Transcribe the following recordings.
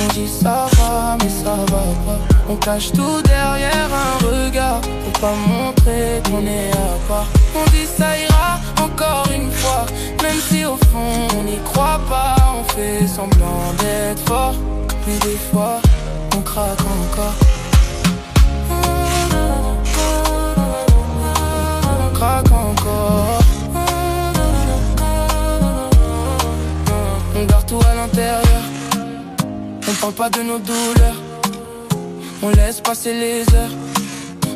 On dit ça va mais ça va pas. On cache tout derrière un regard pour pas montrer qu'on est à part. On dit ça ira encore une fois, même si au fond on n'y croit pas. On fait semblant d'être fort, mais des fois on craque encore. On craque encore. On garde tout à l'intérieur. On parle pas de nos douleurs. On laisse passer les heures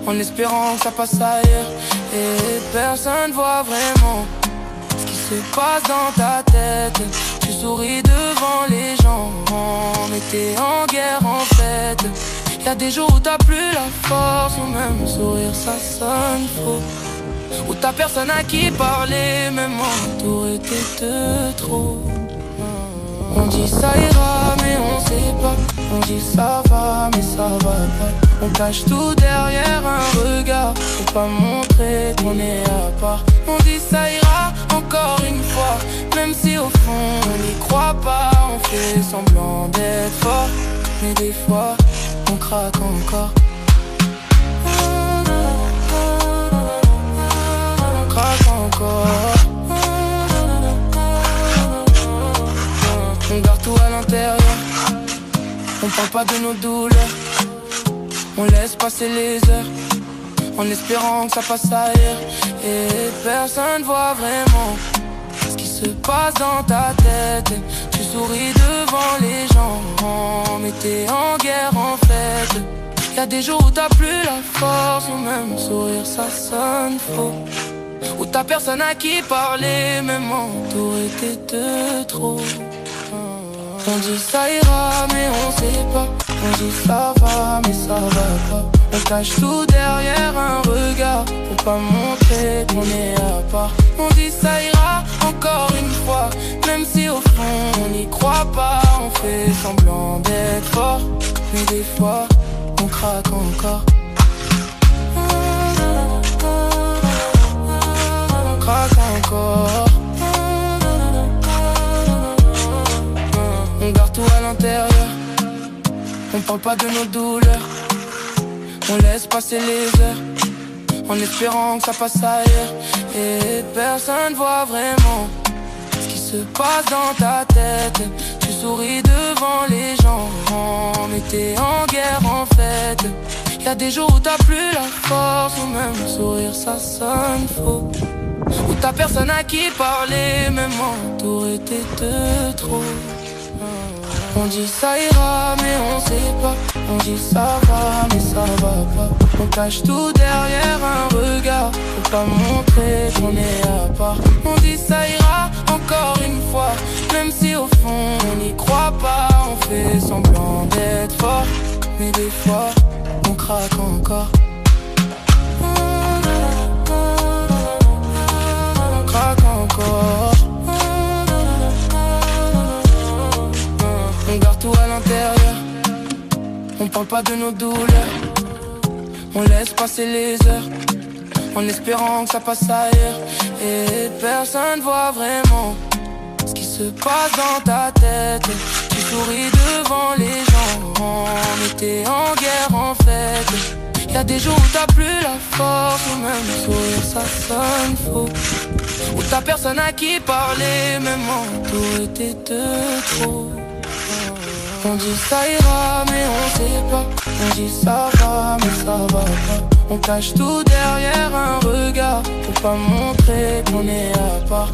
en espérant que ça passe ailleurs. Et personne voit vraiment ce qui se passe dans ta tête. Tu souris devant les gens, mais t'es en guerre en fait. Y'a des jours où t'as plus la force, ou même sourire ça sonne faux. Où t'as personne à qui parler, même entouré t'es de trop. On dit ça ira mais on sait pas. On dit ça va mais ça va pas. On cache tout derrière un regard pour pas montrer qu'on est à part. On dit ça ira encore une fois, même si au fond on n'y croit pas. On fait semblant d'être fort, mais des fois on craque encore. On craque encore. On garde tout à l'intérieur. On parle pas de nos douleurs. On laisse passer les heures en espérant que ça passe ailleurs. Et personne voit vraiment ce qui se passe dans ta tête. Tu souris devant les gens, mais t'es en guerre en fait. Y'a des jours où t'as plus la force, ou même sourire ça sonne faux. Où t'as personne à qui parler, même entouré t'es de trop. On dit ça ira mais on sait pas. On dit ça va mais ça va pas. On cache tout derrière un regard pour pas montrer qu'on est à part. On dit ça ira encore une fois, même si au fond on n'y croit pas. On fait semblant d'être fort, mais des fois on craque encore. On craque encore. On garde tout à l'intérieur. On parle pas de nos douleurs. On laisse passer les heures en espérant que ça passe ailleurs. Et personne voit vraiment ce qui se passe dans ta tête. Tu souris devant les gens, mais t'es en guerre en fait. Y'a des jours où t'as plus la force, ou même sourire ça sonne faux. Où t'as personne à qui parler, même entouré t'es de trop. On dit ça ira mais on sait pas. On dit ça va mais ça va pas. On cache tout derrière un regard pour pas montrer qu'on est à part. On dit ça ira encore une fois, même si au fond on n'y croit pas. On fait semblant d'être fort, mais des fois on craque encore. On craque encore. On garde tout à l'intérieur. On parle pas de nos douleurs. On laisse passer les heures en espérant que ça passe ailleurs. Et personne voit vraiment ce qui se passe dans ta tête. Tu souris devant les gens, mais t'es en guerre en fait. Y'a des jours où t'as plus la force, ou même sourire ça sonne faux. Où t'as personne à qui parler, même entouré t'es de trop. On dit ça ira mais on sait pas. On dit ça va mais ça va pas. On cache tout derrière un regard pour pas montrer qu'on est à part.